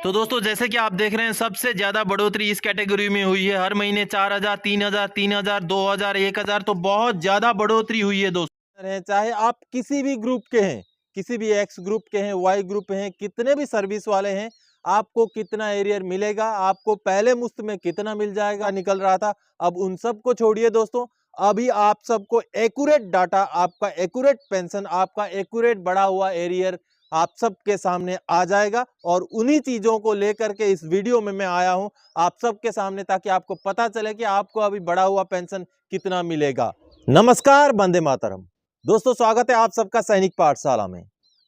तो दोस्तों जैसे कि आप देख रहे हैं सबसे ज्यादा बढ़ोतरी इस कैटेगरी में हुई है। हर महीने 4,000, 3,000, 3,000, 2,000, 1,000 तो बहुत ज्यादा बढ़ोतरी हुई है दोस्तों। हैं, चाहे आप किसी भी ग्रुप के हैं, किसी भी एक्स ग्रुप के हैं, वाई ग्रुप हैं, कितने भी सर्विस वाले हैं, आपको कितना एरियर मिलेगा, आपको पहले मुफ्त में कितना मिल जाएगा निकल रहा था। अब उन सब को छोड़िए दोस्तों, अभी आप सबको एक्यूरेट डाटा, आपका एक्यूरेट पेंशन, आपका एक्यूरेट बढ़ा हुआ एरियर आप सबके सामने आ जाएगा। और उन्हीं चीजों को लेकर के इस वीडियो में मैं आया हूं आप सबके सामने, ताकि आपको पता चले कि आपको अभी बढ़ा हुआ पेंशन कितना मिलेगा। नमस्कार, वंदे मातरम। दोस्तों स्वागत है आप सबका सैनिक पाठशाला में।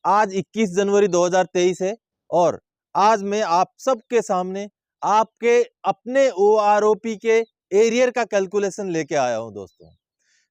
आज 21 जनवरी 2023 है और आज मैं आप सबके सामने आपके अपने ओआरओपी के एरियर का कैलकुलेशन लेके आया हूं दोस्तों।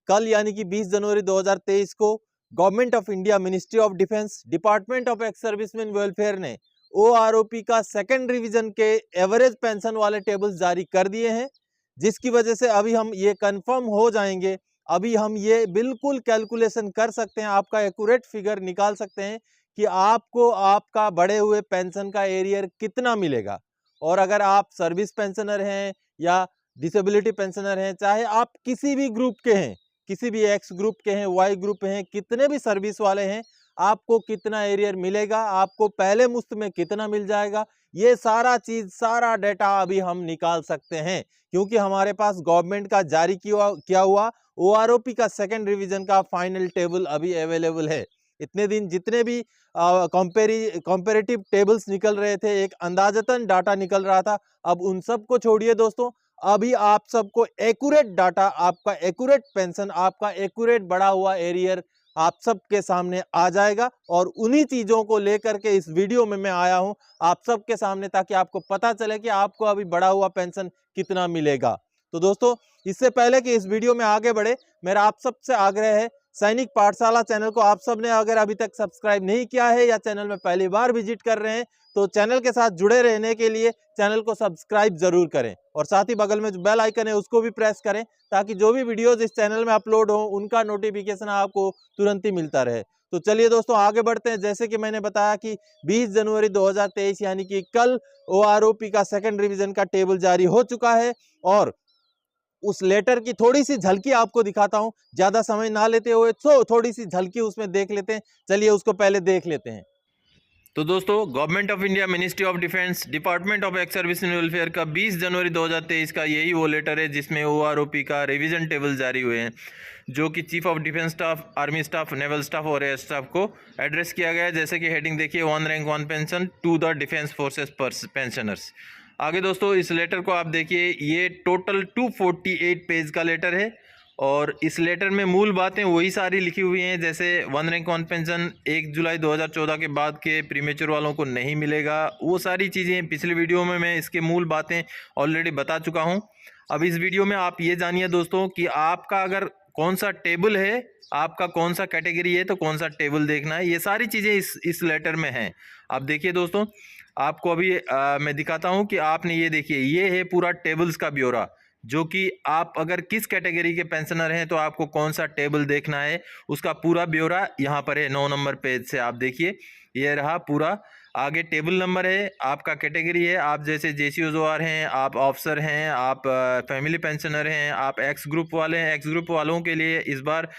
कल यानी कि 20 जनवरी 2023 को government of India, ministry of defence, department of ex serviceman welfare ने ओआरओपी का सेकेंड रिवीजन के एवरेज पेंशन वाले टेबल्स जारी कर दिए हैं, जिसकी वजह से अभी हम ये कंफर्म हो जाएंगे, अभी हम ये बिल्कुल कैलकुलेशन कर सकते हैं, आपका एक्यूरेट फिगर निकाल सकते हैं कि आपको आपका बढ़े हुए पेंशन का एरियर कितना मिलेगा। और अगर आप सर्विस पेंशनर हैं या डिसेबिलिटी पेंशनर हैं, चाहे आप किसी भी ग्रुप के हैं, किसी भी एक्स ग्रुप के हैं, वाई ग्रुप हैं, कितने भी सर्विस वाले हैं, आपको कितना एरियर मिलेगा, आपको पहले मुफ्त में कितना मिल जाएगा, ये सारा चीज, सारा डेटा अभी हम निकाल सकते हैं, क्योंकि हमारे पास गवर्नमेंट का जारी किया हुआ ओआरओपी का सेकंड रिवीजन का फाइनल टेबल अभी अवेलेबल है। इतने दिन जितने भी कंपेरेटिव टेबल्स निकल रहे थे, एक अंदाजतन डाटा निकल रहा था, अब उन सब को छोड़िए दोस्तों, अभी आप सबको एक्यूरेट डाटा, आपका एक्यूरेट पेंशन, आपका एक्यूरेट बढ़ा हुआ एरियर आप सबके सामने आ जाएगा। और उन्हीं चीजों को लेकर के इस वीडियो में मैं आया हूं आप सबके सामने, ताकि आपको पता चले कि आपको अभी बढ़ा हुआ पेंशन कितना मिलेगा। तो दोस्तों, इससे पहले कि इस वीडियो में आगे बढ़े, मेरा आप सबसे आग्रह है, सैनिक पाठशाला चैनल को आप सब ने अगर अभी तक सब्सक्राइब नहीं किया है या चैनल में पहली बार विजिट कर रहे हैं, तो चैनल के साथ जुड़े रहने के लिए चैनल को सब्सक्राइब जरूर करें और साथ ही बगल में जो बेल आइकन है उसको भी प्रेस करें, ताकि जो भी वीडियोज इस चैनल में अपलोड हो उनका नोटिफिकेशन आपको तुरंत ही मिलता रहे। तो चलिए दोस्तों आगे बढ़ते हैं। जैसे कि मैंने बताया कि 20 जनवरी 2023 यानी कि कल ओआरओपी का सेकंड रिवीजन का टेबल जारी हो चुका है और उस लेटर की थोड़ी सी झलकी आपको दिखाता हूं, ज्यादा समय ना लेते हुए तो थोड़ी सी झलकी उसमें देख लेते हैं। चलिए उसको पहले देख लेते हैं। तो दोस्तों government of India, ministry of defence, department of ex service and welfare का 20 जनवरी 2023 का यही वो लेटर है जिसमें ओआरओपी का रिवीजन टेबल जारी हुए हैं, जो कि chief of defence staff, army staff, naval staff और एयर स्टाफ को एड्रेस किया गया है। जैसे कि हेडिंग देखिए, 1 rank 1 pension to the defence forces pensioners. आगे दोस्तों इस लेटर को आप देखिए, ये टोटल 248 पेज का लेटर है और इस लेटर में मूल बातें वही सारी लिखी हुई हैं, जैसे 1 रैंक 1 पेंशन 1 जुलाई 2014 के बाद के प्रीमेच्योर वालों को नहीं मिलेगा। वो सारी चीज़ें पिछले वीडियो में मैं इसके मूल बातें ऑलरेडी बता चुका हूं। अब इस वीडियो में आप ये जानिए दोस्तों कि आपका अगर कौन सा टेबल है, आपका कौन सा कैटेगरी है, तो कौन सा टेबल देखना है, ये सारी चीज़ें इस लेटर में हैं। आप देखिए दोस्तों, आपको अभी मैं दिखाता हूं कि आपने ये देखिए, ये है पूरा टेबल्स का ब्यौरा, जो कि आप अगर किस कैटेगरी के पेंशनर हैं तो आपको कौन सा टेबल देखना है, उसका पूरा ब्यौरा यहाँ पर है 9 नंबर पेज से। आप देखिए, ये रहा पूरा, आगे टेबल नंबर है, आपका कैटेगरी है, आप जैसे जेसीओजोआर हैं, आप ऑफिसर हैं, आप फैमिली पेंशनर हैं, आप एक्स ग्रुप वाले हैं। एक्स ग्रुप वालों के लिए इस बार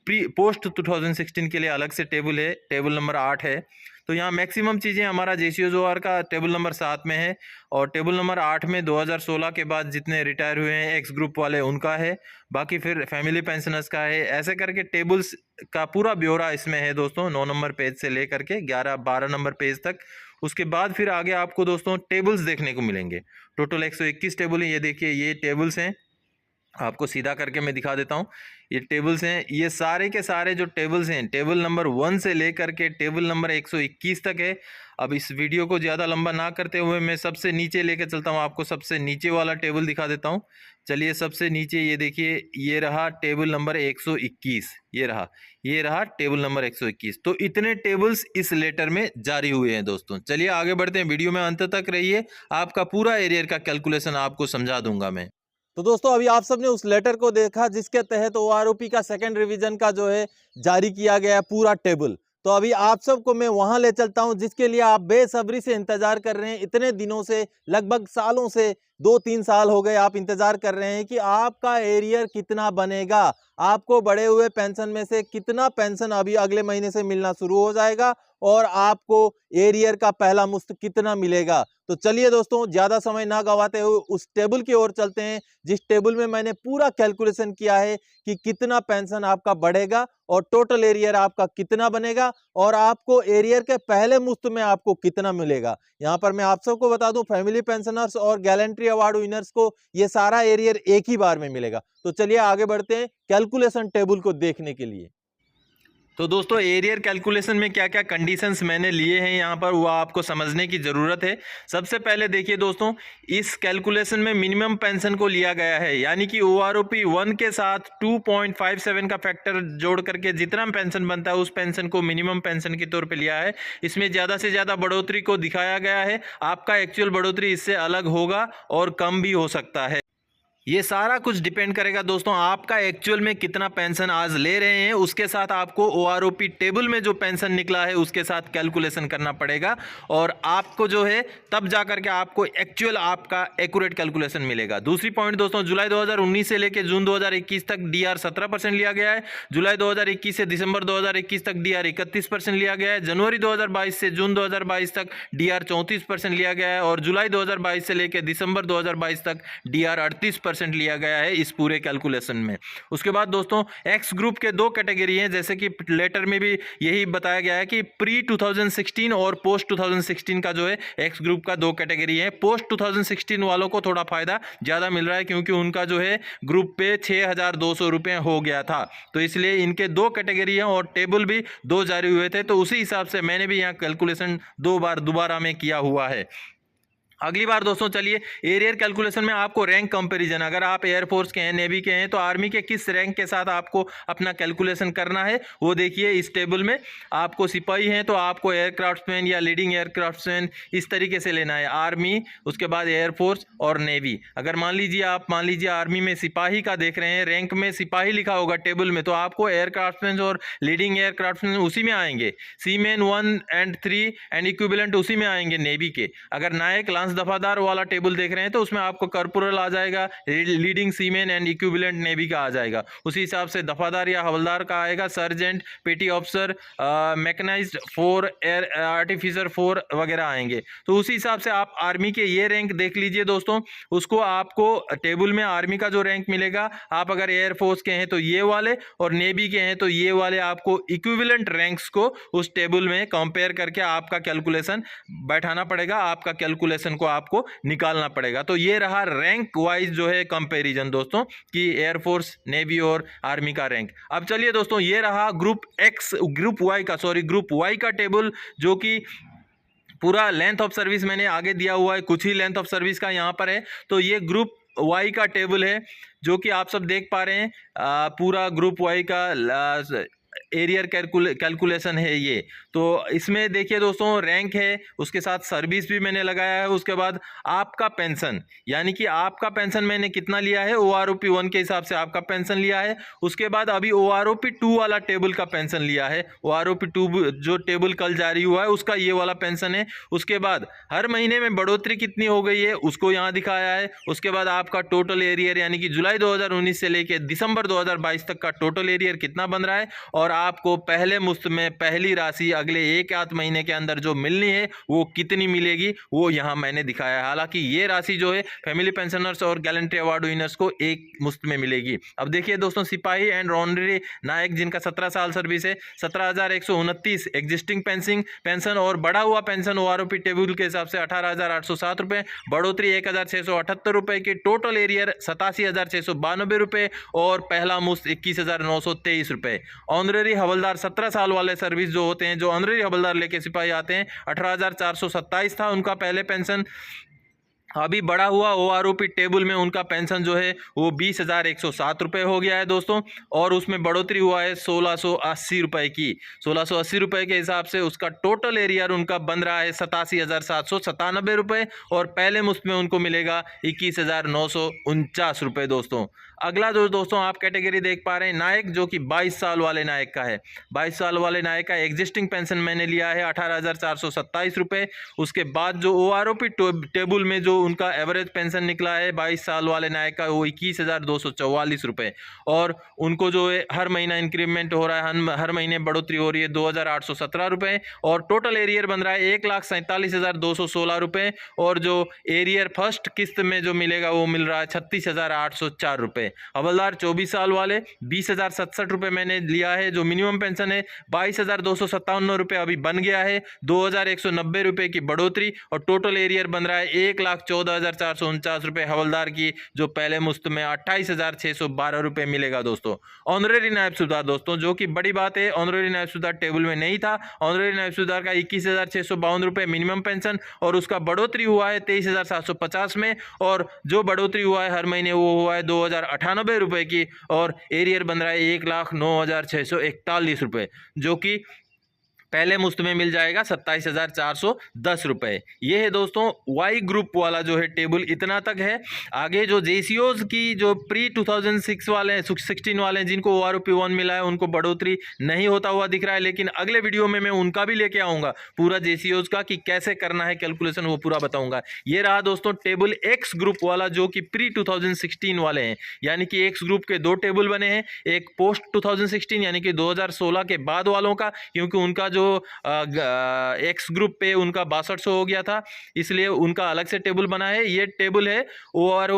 पोस्ट 2016 के लिए अलग से टेबल है, टेबल नंबर 8 है। तो यहाँ मैक्सिमम चीज़ें हमारा जेसीओजोआर का टेबल नंबर 7 में है और टेबल नंबर 8 में 2016 के बाद जितने रिटायर हुए हैं एक्स ग्रुप वाले उनका है, बाकी फिर फैमिली पेंशनर्स का है। ऐसे करके टेबल्स का पूरा ब्यौरा इसमें है दोस्तों, 9 नंबर पेज से लेकर के 11-12 नंबर पेज तक। उसके बाद फिर आगे आपको दोस्तों टेबल्स देखने को मिलेंगे। टोटल 121 टेबल हैं। ये देखिए, ये टेबल्स हैं, आपको सीधा करके मैं दिखा देता हूँ। ये टेबल्स हैं, ये सारे के सारे जो टेबल्स हैं, टेबल नंबर 1 से लेकर के टेबल नंबर 121 तक है। अब इस वीडियो को ज़्यादा लंबा ना करते हुए मैं सबसे नीचे लेकर चलता हूँ, आपको सबसे नीचे वाला टेबल दिखा देता हूँ। चलिए सबसे नीचे ये देखिए, ये रहा टेबल नंबर 121, ये रहा टेबल नंबर 121। तो इतने टेबल्स इस लेटर में जारी हुए हैं दोस्तों। चलिए आगे बढ़ते हैं, वीडियो में अंत तक रहिए, आपका पूरा एरियर का कैलकुलेशन आपको समझा दूंगा मैं। तो दोस्तों अभी आप सबने उस लेटर को देखा जिसके तहत ओआरओपी का सेकंड रिवीजन का जो है जारी किया गया है पूरा टेबल। तो अभी आप सबको मैं वहां ले चलता हूं जिसके लिए आप बेसब्री से इंतजार कर रहे हैं। इतने दिनों से, लगभग सालों से, 2-3 साल हो गए आप इंतजार कर रहे हैं कि आपका एरियर कितना बनेगा, आपको बढ़े हुए पेंशन में से कितना पेंशन अभी अगले महीने से मिलना शुरू हो जाएगा और आपको एरियर का पहला मुश्त कितना मिलेगा। तो चलिए दोस्तों, ज्यादा समय ना गवाते हुए उस टेबल की ओर चलते हैं जिस टेबल में मैंने पूरा कैलकुलेशन किया है कि कितना पेंशन आपका बढ़ेगा और टोटल एरियर आपका कितना बनेगा और आपको एरियर के पहले मुश्त में आपको कितना मिलेगा। यहाँ पर मैं आप सबको बता दूं, फैमिली पेंशनर्स और गैलेंट्री अवार्ड विनर्स को ये सारा एरियर एक ही बार में मिलेगा। तो चलिए आगे बढ़ते हैं कैलकुलेशन टेबल को देखने के लिए। तो दोस्तों, एरियर कैलकुलेशन में क्या क्या कंडीशंस मैंने लिए हैं यहाँ पर, वो आपको समझने की ज़रूरत है। सबसे पहले देखिए दोस्तों, इस कैलकुलेशन में मिनिमम पेंशन को लिया गया है, यानी कि OROP 1 के साथ 2.57 का फैक्टर जोड़ करके जितना पेंशन बनता है उस पेंशन को मिनिमम पेंशन के तौर पे लिया है। इसमें ज़्यादा से ज़्यादा बढ़ोतरी को दिखाया गया है। आपका एक्चुअल बढ़ोतरी इससे अलग होगा और कम भी हो सकता है। ये सारा कुछ डिपेंड करेगा दोस्तों आपका एक्चुअल में कितना पेंशन आज ले रहे हैं, उसके साथ आपको OROP टेबल में जो पेंशन निकला है उसके साथ कैलकुलेशन करना पड़ेगा और आपको जो है तब जा करके आपको एक्चुअल आपका एक्यूरेट कैलकुलेशन मिलेगा। दूसरी पॉइंट दोस्तों, जुलाई 2019 से लेकर जून 2021 तक DR 17% लिया गया है। जुलाई 2021 से दिसंबर 2021 तक DR 31% लिया गया है। जनवरी 2022 से जून 2022 तक DR 34% लिया गया है और जुलाई 2022 से लेकर दिसंबर 2022 तक DR 38% लिया गया है इस पूरे कैलकुलेशन में। उसके बाद दोस्तों, एक्स ग्रुप के दो कैटेगरी हैं, जैसे कि लेटर में भी यही बताया गया है कि प्री 2016 और पोस्ट 2016 का जो है एक्स ग्रुप का दो कैटेगरी है। पोस्ट 2016 वालों को थोड़ा फायदा ज्यादा मिल रहा है क्योंकि उनका जो है ग्रुप पे 6,200 रुपये हो गया था, तो इसलिए इनके दो कैटेगरी हैं और टेबल भी दो जारी हुए थे, तो उसी हिसाब से मैंने भी यहाँ कैलकुलेशन दो बार दोबारा में किया हुआ है। अगली बार दोस्तों चलिए, एरियर कैलकुलेशन में आपको रैंक कंपैरिजन, अगर आप एयरफोर्स के हैं, नेवी के हैं, तो आर्मी के किस रैंक के साथ आपको अपना कैलकुलेशन करना है वो देखिए इस टेबल में। आपको सिपाही हैं तो आपको एयरक्राफ्ट्समैन या लीडिंग एयरक्राफ्ट्समैन इस तरीके से लेना है, आर्मी, उसके बाद एयरफोर्स और नेवी। अगर मान लीजिए आर्मी में सिपाही का देख रहे हैं, रैंक में सिपाही लिखा होगा टेबल में, तो आपको एयरक्राफ्ट्समैन और लीडिंग एयरक्राफ्ट्समैन उसी में आएंगे। सीमेन 1 और 3 एंड इक्विवेलेंट उसी में आएंगे नेवी के। अगर नायक लांस दफादार वाला टेबल देख रहे हैं तो उसमें आपको कर्पोरल आ जाएगा, leading seamen and equivalent navy का आ जाएगा। उसी हिसाब से दफादार या हवलदार का आएगा, सर्जेंट, पेटी ऑफिसर, मैकेनाइज्ड 4, एयर आर्टिफिसर 4 वगैरह आएंगे। तो उसी हिसाब से आप आर्मी के ये रैंक देख लीजिए दोस्तों, उसको आपको टेबल में आर्मी का जो रैंक मिलेगा, आप अगर एयरफोर्स के हैं तो ये वाले और नेवी के हैं तो ये वाले, आपको इक्विवेलेंट रैंक्स को उस टेबल में कंपेयर करके आपका कैलकुलेशन बैठाना पड़ेगा, आपका कैलकुलेशन को आपको निकालना पड़ेगा। तो ये रहा रैंक वाइज जो है कंपैरिजन दोस्तों, कि एयरफोर्स, नेवी और आर्मी का रैंक। अब चलिए दोस्तों, ये रहा ग्रुप वाई का टेबल, जो कि पूरा लेंथ ऑफ सर्विस मैंने आगे दिया हुआ है, कुछ ही लेंथ ऑफ सर्विस का यहाँ पर है। तो ये ग्रुप वाई का टेबल है जो कि आप सब देख पा रहे हैं। पूरा ग्रुप वाई का एरियर कैलकुलेशन है ये। तो इसमें देखिए दोस्तों, रैंक है, उसके साथ सर्विस भी मैंने लगाया है, उसके बाद आपका पेंशन, यानी कि आपका पेंशन मैंने कितना लिया है, OROP 1 के हिसाब से आपका पेंशन लिया है। उसके बाद अभी OROP 2 वाला टेबल का पेंशन लिया है, OROP 2 जो टेबल कल जारी हुआ है उसका ये वाला पेंशन है। उसके बाद हर महीने में बढ़ोतरी कितनी हो गई है उसको यहाँ दिखाया है। उसके बाद आपका टोटल एरियर, यानी कि जुलाई 2019 से लेकर दिसंबर 2022 तक का टोटल एरियर कितना बन रहा है और आपको पहले मुश्त में पहली राशि अगले एक आध महीने के अंदर जो मिलनी है वो कितनी मिलेगी वो यहां मैंने दिखाया है। हालांकि ये राशि जो है फैमिली पेंशनर्स और गैलेंट्री अवार्ड विनर्स को एक मुश्त में मिलेगी। अब देखिए दोस्तों, सिपाही एंड ऑनरेरी नायक जिनका 17 साल सर्विस है, 17,129 एग्जिस्टिंग पेंशन और बढ़ा हुआ पेंशन OROP टेबल के हिसाब से 18,807 रुपए, बढ़ोतरी 1,678 रुपए की, टोटल एरियर 87,692 रुपए और पहला मुश्त 21,923 रुपए। ऑनरेरी हवलदार 17 साल वाले सर्विस जो होते हैं, जो ऑनरेरी हवलदार लेके सिपाही आते हैं, 18,427 था उनका पहले पेंशन। अभी बढ़ा हुआ OROP टेबल में उनका पेंशन जो है वो 20,107 रुपये हो गया है दोस्तों, और उसमें बढ़ोतरी हुआ है 1,680 रुपये की। 1,680 रुपये के हिसाब से उसका टोटल एरियर उनका बन रहा है 87,797 रुपये और पहले मुश्त में उनको मिलेगा 21,949 रुपये दोस्तों। अगला जो दोस्तों आप कैटेगरी देख पा रहे हैं नायक, जो कि 22 साल वाले नायक का है। 22 साल वाले नायक का एग्जिस्टिंग पेंशन मैंने लिया है 18,427 रुपये। उसके बाद जो OROP टेबल में जो उनका एवरेज पेंशन निकला है 22 साल वाले नायक का, वो 21,244 रुपये। और उनको जो है हर महीना इंक्रीमेंट हो रहा है, हर महीने बढ़ोतरी हो रही है 2,817 रुपये। और टोटल एरियर बन रहा है 1,47,216 रुपये। और जो एरियर फर्स्ट किस्त में जो मिलेगा वो मिल रहा है 36,804 रुपये। हवलदार 24 साल वाले 20,067 रुपये मैंने लिया है। जो मिनिमम पेंशन है 22,257 रुपये अभी बन गया है, 2,190 रुपये की बढ़ोतरी। और टोटल एरियर बन रहा है 1,14,449 रुपये हवलदार की, जो पहले मुश्त में 28,612 रुपये मिलेगा दोस्तों। ऑनरेरी नायब सूबेदार दोस्तों, जो कि बड़ी बात है, ऑनरेरी नायब सूबेदार टेबल में नहीं था। ऑनरेरी नायब सूबेदार का 21,652 रुपये मिनिमम पेंशन, और उसका बढ़ोतरी हुआ है 23,750 में। और जो बढ़ोतरी हुआ है हर महीने वो हुआ है 2,098 रुपये की। और एरियर बन रहा है 1,09,641 रुपये, जो कि पहले मुश्त में मिल जाएगा 27,410 रुपये। ये है दोस्तों वाई ग्रुप वाला जो है टेबल, इतना तक है। आगे जो जेसीओज की जो प्री 2006 वाले हैं, 16 वाले हैं, जिनको OROP 1 मिला है, उनको बढ़ोतरी नहीं होता हुआ दिख रहा है। लेकिन अगले वीडियो में मैं उनका भी लेके आऊँगा, पूरा जेसीओज का कि कैसे करना है कैलकुलेशन, वो पूरा बताऊँगा। ये रहा दोस्तों टेबल एक्स ग्रुप वाला, जो कि प्री 2016 वाले हैं। यानी कि एक्स ग्रुप के दो टेबल बने हैं, एक पोस्ट 2016 यानी कि 2016 के बाद वालों का, क्योंकि उनका जो एक्स ग्रुप पे उनका 6200 हो गया था, इसलिए उनका अलग से टेबल बना है। ये टेबल है और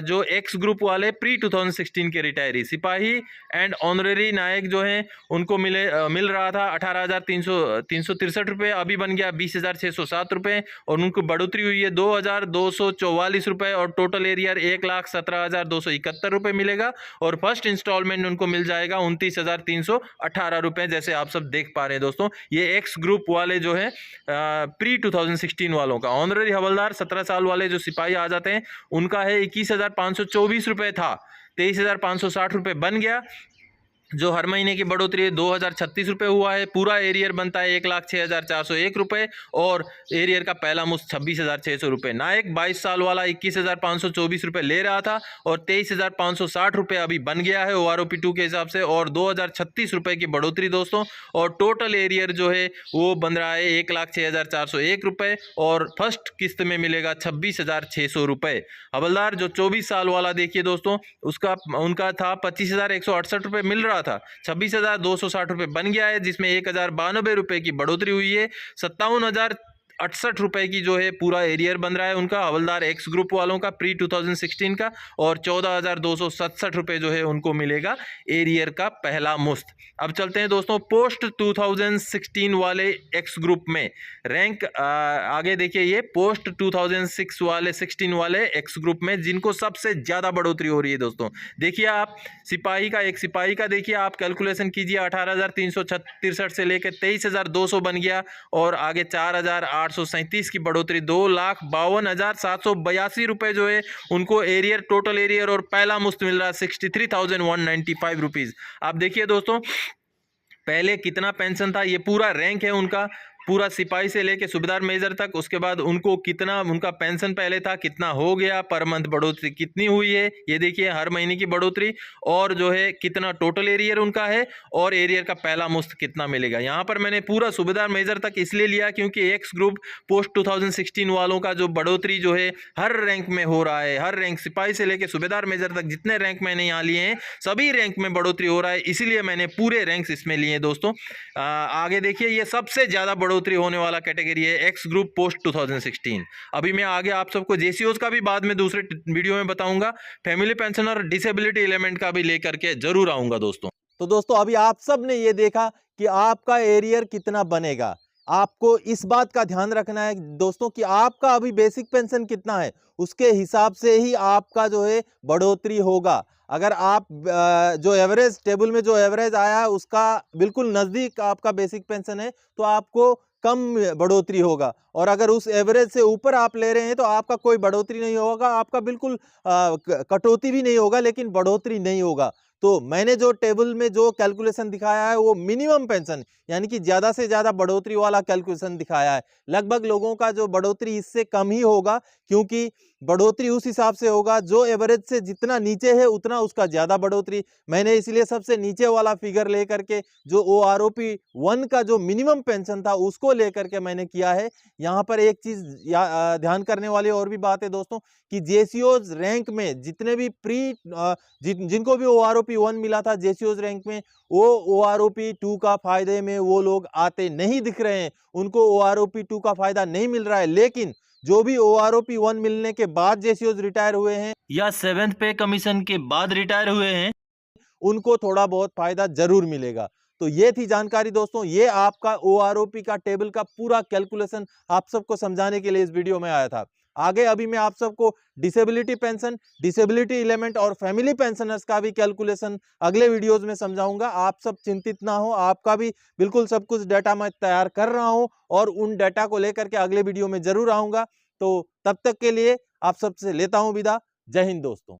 जो एक्स ग्रुप वाले प्री 2016 के रिटायरी सिपाही एंड ऑनरेरी नायक जो हैं उनको मिल रहा था 18,363 रुपये, अभी बन गया 20,607 रुपये। और उनको बढ़ोतरी हुई है 2,244 रुपये। और टोटल एरियर 1,17,271 रुपये मिलेगा। और फर्स्ट इंस्टॉलमेंट उनको मिल जाएगा 29,318 रुपये, जैसे आप सब देख पा रहे हैं दोस्तों। ये एक्स ग्रुप वाले जो है प्री 2016 वालों का। ऑनरेरी हवलदार 17 साल वाले जो सिपाही आ जाते हैं उनका है 21,524 रुपये था, 23,560 रुपये बन गया, जो हर महीने की बढ़ोतरी है 2,036 रुपये हुआ है। पूरा एरियर बनता है 1,06,401 रुपये। और एरियर का पहला मुश्त 26,600 रुपये। नायक 22 साल वाला 21,524 रुपये ले रहा था, और 23,560 रुपये अभी बन गया है OROP 2 के हिसाब से, और 2,036 रुपये की बढ़ोतरी दोस्तों। और टोटल एरियर जो है वो बन रहा है 1,06,401 रुपये। और फर्स्ट किस्त में मिलेगा 26,600 रुपये। हवलदार जो 24 साल वाला देखिए दोस्तों, उनका था 25,168 रुपये मिल रहा था, 26,260 रुपये बन गया है, जिसमें 1,092 रुपये की बढ़ोतरी हुई है। 57,068 रुपये की जो है पूरा एरियर बन रहा है उनका, हवलदार एक्स ग्रुप वालों का प्री 2016 का। और 14,267 रुपये जो है उनको मिलेगा एरियर का पहला मुश्त। अब चलते हैं दोस्तों पोस्ट 2016 वाले एक्स ग्रुप में रैंक। आगे देखिए, ये पोस्ट 2006 वाले 16 वाले एक्स ग्रुप में जिनको सबसे ज़्यादा बढ़ोतरी हो रही है दोस्तों। देखिए आप सिपाही का, एक सिपाही का देखिए आप कैलकुलेशन कीजिए, 18,363 से लेकर 23,200 बन गया। और आगे 4,837 की बढ़ोतरी, 2,52,782 रुपये जो है उनको एरियर, टोटल एरियर और पहला मुश्त मिल रहा है 63,195 रुपीज़। आप देखिए दोस्तों पहले कितना पेंशन था, ये पूरा रैंक है उनका, पूरा सिपाही से लेके सूबेदार मेजर तक। उसके बाद उनको कितना उनका पेंशन पहले था, कितना हो गया, पर मंथ बढ़ोतरी कितनी हुई है, ये देखिए हर महीने की बढ़ोतरी। और जो है कितना टोटल एरियर उनका है, और एरियर का पहला मुश्त कितना मिलेगा। यहाँ पर मैंने पूरा सूबेदार मेजर तक इसलिए लिया क्योंकि एक्स ग्रुप पोस्ट 2016 वालों का जो बढ़ोतरी जो है हर रैंक में हो रहा है, हर रैंक सिपाही से लेकर सूबेदार मेजर तक जितने रैंक मैंने यहाँ लिए हैं सभी रैंक में बढ़ोतरी हो रहा है, इसीलिए मैंने पूरे रैंक्स इसमें लिए दोस्तों। आगे देखिए, ये सबसे ज़्यादा बढ़ोतरी होने वाला कैटेगरी है एक्स ग्रुप पोस्ट 2016। अभी मैं आगे आप सबको जेसीओज का भी बाद में दूसरे वीडियो में बताऊंगा, फैमिली पेंशन और डिसेबिलिटी एलिमेंट का भी लेकर के जरूर आऊंगा दोस्तों। तो दोस्तों अभी आप सब ने ये देखा कि आपका एरियर कितना बनेगा। आपको इस बात का ध्यान रखना है दोस्तों कि आपका अभी बेसिक पेंशन कितना है, उसके हिसाब से ही आपका जो है बढ़ोतरी होगा। अगर आप जो एवरेज टेबल में जो एवरेज आया है उसका बिल्कुल नज़दीक आपका बेसिक पेंशन है तो आपको कम बढ़ोतरी होगा, और अगर उस एवरेज से ऊपर आप ले रहे हैं तो आपका कोई बढ़ोतरी नहीं होगा, आपका बिल्कुल कटौती भी नहीं होगा लेकिन बढ़ोतरी नहीं होगा। तो मैंने जो टेबल में जो कैलकुलेशन दिखाया है वो मिनिमम पेंशन यानी कि ज़्यादा से ज़्यादा बढ़ोतरी वाला कैलकुलेशन दिखाया है। लगभग लोगों का जो बढ़ोतरी इससे कम ही होगा, क्योंकि बढ़ोतरी उस हिसाब से होगा, जो एवरेज से जितना नीचे है उतना उसका ज्यादा बढ़ोतरी। मैंने इसलिए सबसे नीचे वाला फिगर लेकर के जो OROP 1 का जो मिनिमम पेंशन था उसको लेकर के मैंने किया है। यहाँ पर एक चीज ध्यान करने वाली और भी बात है दोस्तों कि जेसीओज रैंक में जितने भी जिनको भी OROP 1 मिला था जेसीओज रैंक में, वो OROP 2 का फायदे में वो लोग आते नहीं दिख रहे हैं, उनको OROP 2 का फायदा नहीं मिल रहा है। लेकिन जो भी OROP 1 मिलने के बाद जेसीओज रिटायर हुए हैं या 7th पे कमीशन के बाद रिटायर हुए हैं, उनको थोड़ा बहुत फायदा जरूर मिलेगा। तो ये थी जानकारी दोस्तों, ये आपका OROP का टेबल का पूरा कैलकुलेशन आप सबको समझाने के लिए इस वीडियो में आया था। आगे अभी मैं आप सबको डिसेबिलिटी पेंशन, डिसेबिलिटी एलिमेंट और फैमिली पेंशनर्स का भी कैलकुलेशन अगले वीडियोस में समझाऊंगा। आप सब चिंतित ना हो, आपका भी बिल्कुल सब कुछ डाटा मैं तैयार कर रहा हूं और उन डाटा को लेकर के अगले वीडियो में जरूर आऊंगा। तो तब तक के लिए आप सबसे लेता हूं विदा। जय हिंद दोस्तों।